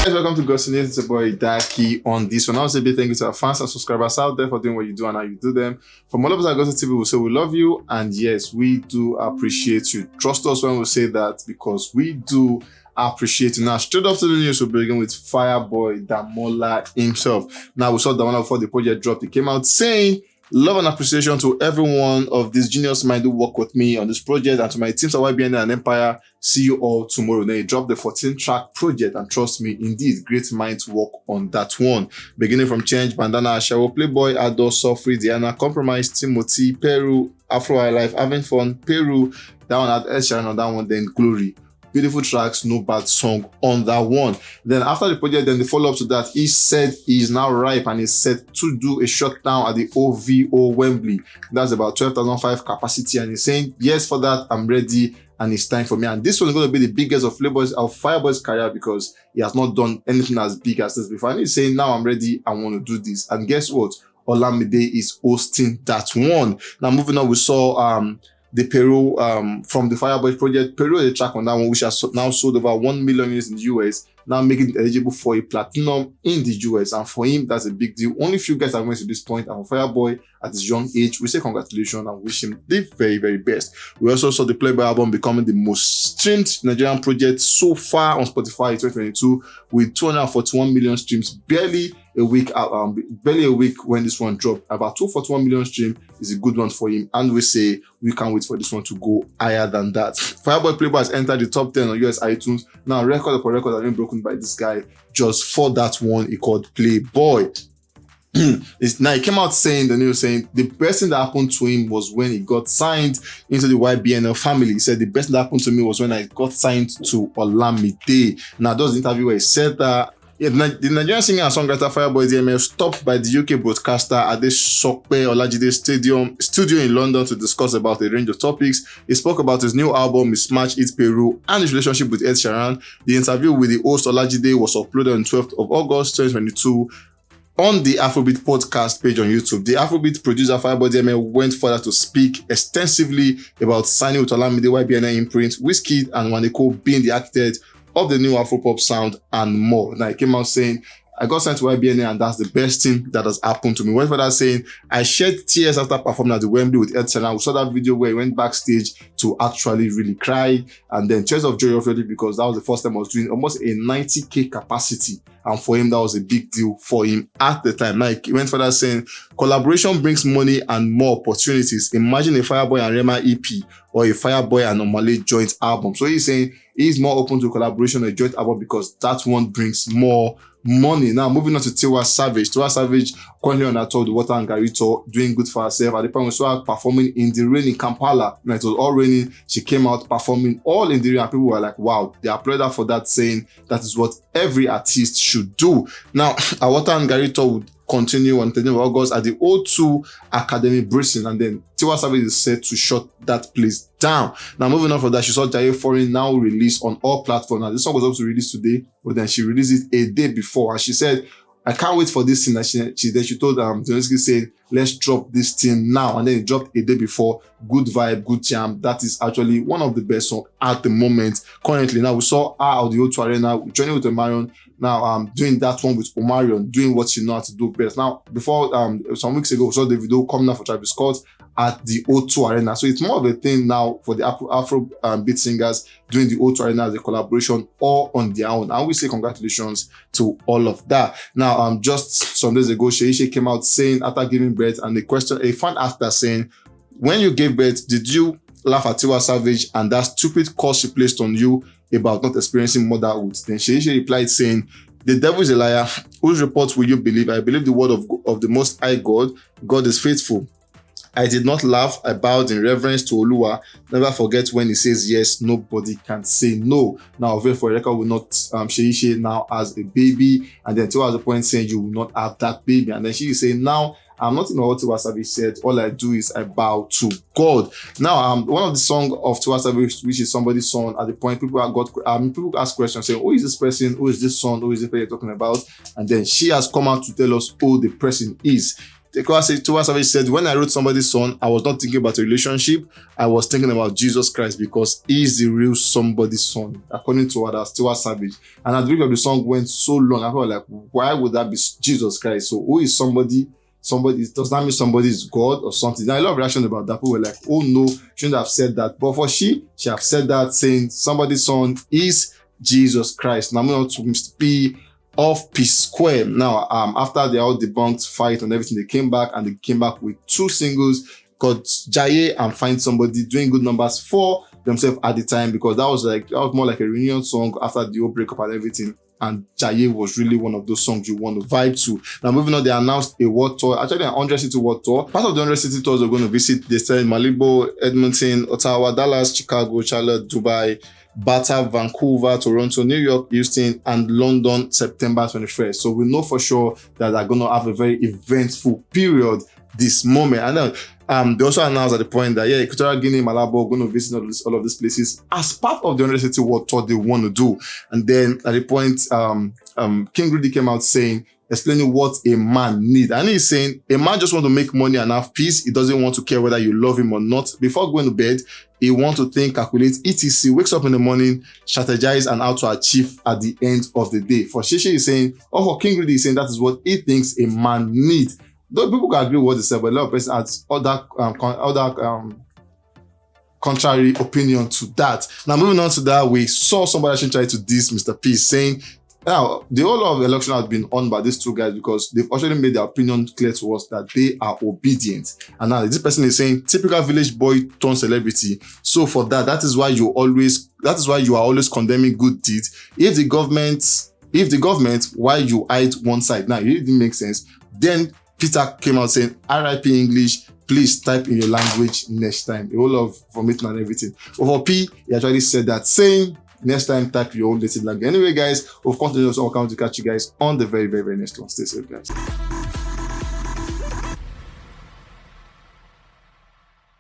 Guys, welcome to Gossip News. It's your boy Daki on this one. I want to say a big thank you to our fans and subscribers out there for doing what you do and how you do them. From all of us at Gossip TV, we say we love you, and yes, we do appreciate you. Trust us when we say that, because we do appreciate you. Now, straight up to the news, we'll begin with Fireboy DML himself. Now, we saw that one before the project dropped. He came out saying, "Love and appreciation to every one of these genius mind who work with me on this project, and to my teams at YBN and Empire. See you all tomorrow." Then he dropped the 14-track project, and trust me, indeed, great minds work on that one. Beginning from Change, Bandana, Ashawo, Playboy, Ado, Sofri, Diana, Compromise, Timothy, Peru, Afro Life, Having Fun, Peru, that one had Ed Sheeran on that one, then Glory. Beautiful tracks, no bad song on that one. Then after the project, then the follow-up to that, he said he is now ripe and is set to do a shutdown at the OVO Wembley. That's about 12,005 capacity, and he's saying, yes, for that, I'm ready and it's time for me. And this one is going to be the biggest of Fireboy's career, because he has not done anything as big as this before. And he's saying, now I'm ready, I want to do this. And guess what? Olamide is hosting that one. Now moving on, we saw the Peru from the Fireboy project. Peru is a track on that one which has now sold over 1 million units in the US, now making it eligible for a platinum in the US. And for him, that's a big deal. Only few guys have went to this point, and for Fireboy at his young age, we say congratulations and wish him the very, very best. We also saw the Playboy album becoming the most streamed Nigerian project so far on Spotify in 2022, with 241 million streams, barely a week when this one dropped. About 241 million streams is a good one for him, and we say we can't wait for this one to go higher than that. Fireboy Playboy has entered the top 10 on US iTunes. Now, record upon record has been broken by this guy just for that one he called Playboy. Now he came out saying, the news saying, the best thing that happened to him was when he got signed into the YBNL family. He said, the best thing that happened to me was when I got signed to Olamide. Now, that was the interview where he said that. Yeah, the Nigerian singer and songwriter Fireboy DML stopped by the UK broadcaster at the Sokpe Olajide studio in London to discuss about a range of topics. He spoke about his new album, Mismatch It Peru, and his relationship with Ed Sheeran. The interview with the host Olajide was uploaded on 12th of August 2022 on the Afrobeat podcast page on YouTube. The Afrobeat producer Fireboy DML went further to speak extensively about signing with Olamide, YBN imprint, Wizkid and Waneko being the architect of the new Afropop sound and more. Now he came out saying, I got signed to YBN and that's the best thing that has happened to me. Went further saying, I shed tears after performing at the Wembley with Ed Sheeran. We saw that video where he went backstage to actually really cry, and then tears of joy obviously, because that was the first time I was doing almost a 90k capacity, and for him that was a big deal for him at the time. Now he went further saying, collaboration brings money and more opportunities. Imagine a Fireboy and Rema EP or a Fireboy and Omale joint album. So he's saying he's more open to collaboration or a joint album because that one brings more money. Now moving on to Tiwa Savage. Tiwa Savage currently on that tour, the Water and Gary tour, doing good for herself. At the point we saw her performing in the rain in Kampala. Now it was all raining. She came out performing all in the rain, and people were like, wow, they applauded her for that, saying that is what every artist should do. Now our Water and Gary tour would continue on 13th of August at the O2 Academy Bristol, and then Tiwa Savage is set to shut that place down. Now moving on from that, she saw Jaye Foreign now released on all platforms. Now this song was supposed to release today, but then she released it a day before, and she said, I can't wait for this thing. And she told Zelensky, said, let's drop this thing now. And then it dropped a day before. Good vibe, good jam. That is actually one of the best songs at the moment currently. Now we saw her at the O2 Arena joining with Omarion. Now doing that one with Omarion, doing what she knows how to do best. Now before some weeks ago, we saw the video coming out for Travis Scott at the O2 Arena. So it's more of a thing now for the Afro beat singers doing the O2 Arena as a collaboration or on their own. And we say congratulations to all of that. Now just some days ago, Sheisha came out saying, after giving birth, and the question, a fan asked her saying, when you gave birth, did you laugh at Tiwa Savage and that stupid curse she placed on you about not experiencing motherhood? Then Sheisha replied saying, the devil is a liar. Whose report will you believe? I believe the word of the Most High God. God is faithful. I did not laugh. I bowed in reverence to Oluwa. Never forget when he says yes, nobody can say no. Now, for a record, will not Sheisha now as a baby, and then Tiwa has a point saying you will not have that baby, and then she is saying now, I'm not in what Tiwa Savage said. All I do is I bow to God. Now, one of the songs of Tiwa Savage, which is somebody's son, at the point people ask questions saying, who is this person? Who is this son? Who is this person you're talking about? And then she has come out to tell us who the person is. Tiwa Savage said, when I wrote somebody's song, I was not thinking about a relationship. I was thinking about Jesus Christ because he is the real somebody's son, according to others, Tiwa Savage. And at the beginning of the song went so long, I felt like, why would that be Jesus Christ? So who is somebody? Does that mean somebody is God or something? Now, a lot of reaction about that. People were like, oh no, shouldn't have said that. But for she have said that, saying somebody's son is Jesus Christ. Now, I'm going to Mr. P of P Square. Now, after they all debunked fight and everything, they came back with 2 singles called Jaye and Find Somebody, doing good numbers for themselves at the time, because that was more like a reunion song after the whole breakup and everything. And Jaye was really one of those songs you want to vibe to. Now, moving on, they announced a world tour, actually an 100 city world tour. Part of the 100 city tours they're going to visit, they said Malibu, Edmonton, Ottawa, Dallas, Chicago, Charlotte, Dubai, Bata, Vancouver, Toronto, New York, Houston, and London, September 21st. So we know for sure that they're going to have a very eventful period this moment. And then they also announced at the point that, Equatorial Guinea, Malabo are going to visit all of these places as part of the 100 city world tour they want to do. And then at the point, King Rudy came out saying, explaining what a man needs. And he's saying, a man just wants to make money and have peace. He doesn't want to care whether you love him or not. Before going to bed, he wants to think, calculate, etc. Wakes up in the morning, strategize, and how to achieve at the end of the day. For Shishi is saying, or for King Rudy is saying, that is what he thinks a man needs. Though people can agree with what they said, but a lot of people has other contrary opinion to that. Now, moving on to that, we saw somebody actually try to diss Mr. P, saying, now, the whole of the election has been on by these 2 guys because they've actually made their opinion clear to us that they are obedient. And now this person is saying, typical village boy turned celebrity. So for that is why you are always condemning good deeds. If the government, why you hide one side? Now, it didn't make sense. Then Peter came out saying, RIP English, please type in your language next time. A whole lot of vomiting and everything. But for P, he actually said that, saying, next time, type your own native language. Anyway, guys, we'll continue. So I'll come to catch you guys on the very, very, very next one. Stay safe, guys.